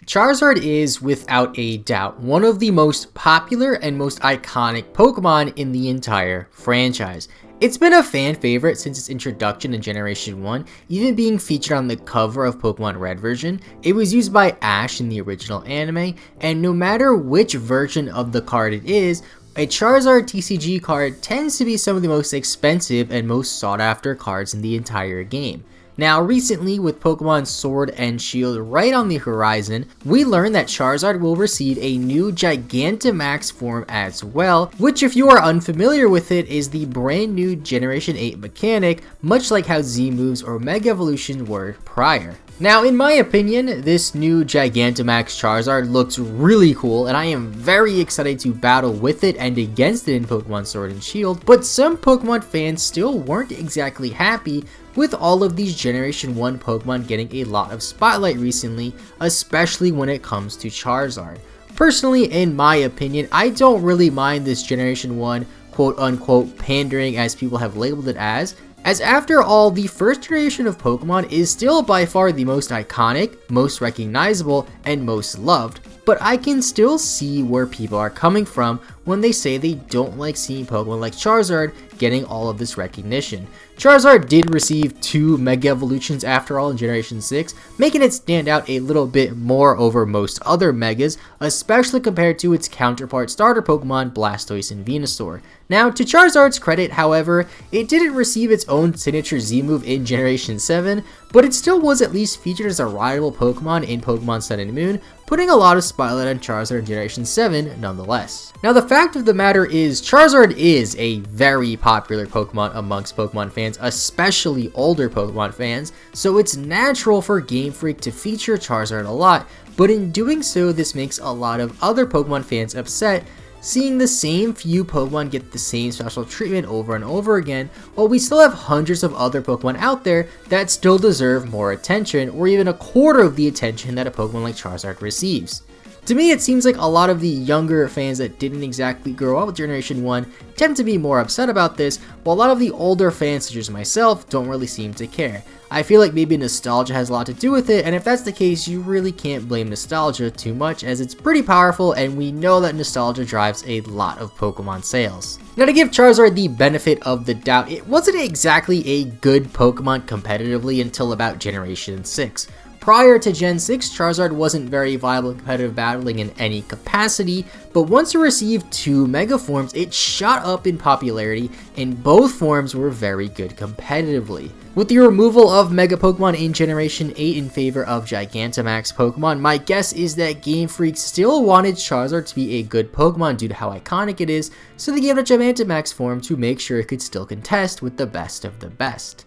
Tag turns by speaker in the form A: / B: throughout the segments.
A: Charizard is, without a doubt, one of the most popular and most iconic Pokemon in the entire franchise. It's been a fan favorite since its introduction in Generation 1, even being featured on the cover of Pokemon Red version. It was used by Ash in the original anime, and no matter which version of the card it is, a Charizard TCG card tends to be some of the most expensive and most sought after cards in the entire game. Now recently, with Pokemon Sword and Shield right on the horizon, we learned that Charizard will receive a new Gigantamax form as well, which if you are unfamiliar with it is the brand new Generation 8 mechanic, much like how Z moves or Mega Evolution were prior. Now, in my opinion, this new Gigantamax Charizard looks really cool, and I am very excited to battle with it and against it in Pokemon Sword and Shield, but some Pokemon fans still weren't exactly happy with all of these Generation 1 Pokemon getting a lot of spotlight recently, especially when it comes to Charizard. Personally, in my opinion, I don't really mind this Generation 1 quote-unquote pandering as people have labeled it as after all, the first generation of Pokemon is still by far the most iconic, most recognizable, and most loved, but I can still see where people are coming from when they say they don't like seeing Pokemon like Charizard getting all of this recognition. Charizard did receive 2 Mega Evolutions after all in Generation 6, making it stand out a little bit more over most other Megas, especially compared to its counterpart starter Pokemon Blastoise and Venusaur. Now, to Charizard's credit, however, it didn't receive its own signature Z move in Generation 7, but it still was at least featured as a rival Pokemon in Pokemon Sun and Moon, putting a lot of spotlight on Charizard in Generation 7 nonetheless. Now, the fact of the matter is, Charizard is a very popular Pokemon amongst Pokemon fans, especially older Pokemon fans, so it's natural for Game Freak to feature Charizard a lot, but in doing so, this makes a lot of other Pokemon fans upset, seeing the same few Pokemon get the same special treatment over and over again, while we still have hundreds of other Pokemon out there that still deserve more attention, or even a quarter of the attention that a Pokemon like Charizard receives. To me, it seems like a lot of the younger fans that didn't exactly grow up with Generation 1 tend to be more upset about this, while a lot of the older fans, such as myself, don't really seem to care. I feel like maybe nostalgia has a lot to do with it, and if that's the case, you really can't blame nostalgia too much, as it's pretty powerful, and we know that nostalgia drives a lot of Pokemon sales. Now, to give Charizard the benefit of the doubt, it wasn't exactly a good Pokemon competitively until about Generation 6. Prior to Gen 6, Charizard wasn't very viable in competitive battling in any capacity, but once it received 2 Mega Forms, it shot up in popularity, and both forms were very good competitively. With the removal of Mega Pokemon in Generation 8 in favor of Gigantamax Pokemon, my guess is that Game Freak still wanted Charizard to be a good Pokemon due to how iconic it is, so they gave it a Gigantamax form to make sure it could still contest with the best of the best.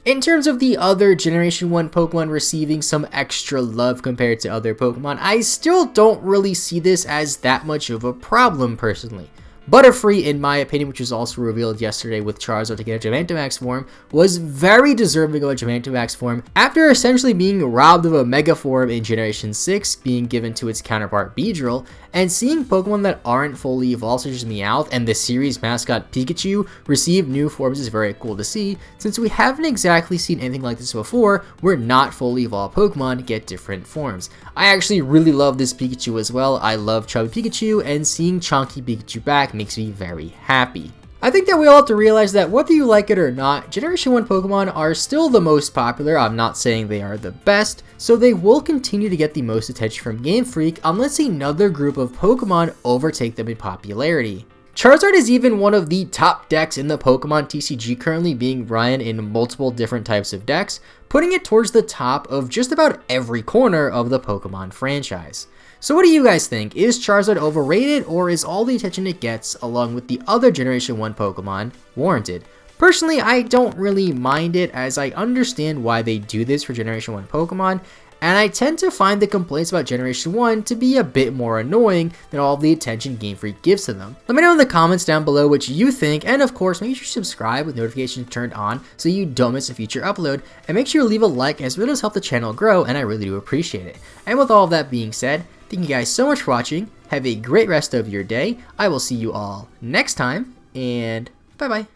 A: In terms of the other Generation 1 Pokemon receiving some extra love compared to other Pokemon, I still don't really see this as that much of a problem personally. Butterfree, in my opinion, which was also revealed yesterday with Charizard to get a Gigantamax form, was very deserving of a Gigantamax form after essentially being robbed of a Mega form in Generation 6, being given to its counterpart Beedrill, and seeing Pokemon that aren't fully evolved such as Meowth and the series mascot Pikachu receive new forms is very cool to see, since we haven't exactly seen anything like this before where not fully evolved Pokemon get different forms. I actually really love this Pikachu as well. I love Chubby Pikachu, and seeing Chunky Pikachu back makes me very happy. I think that we all have to realize that whether you like it or not, Generation 1 Pokemon are still the most popular. I'm not saying they are the best, so they will continue to get the most attention from Game Freak unless another group of Pokemon overtake them in popularity. Charizard is even one of the top decks in the Pokemon TCG currently being run in multiple different types of decks, putting it towards the top of just about every corner of the Pokemon franchise. So what do you guys think? Is Charizard overrated, or is all the attention it gets along with the other Generation 1 Pokemon warranted? Personally, I don't really mind it, as I understand why they do this for Generation 1 Pokemon, and I tend to find the complaints about Generation 1 to be a bit more annoying than all the attention Game Freak gives to them. Let me know in the comments down below what you think, and of course make sure you subscribe with notifications turned on so you don't miss a future upload, and make sure you leave a like as videos help the channel grow, and I really do appreciate it. And with all of that being said, thank you guys so much for watching, have a great rest of your day, I will see you all next time, and bye bye.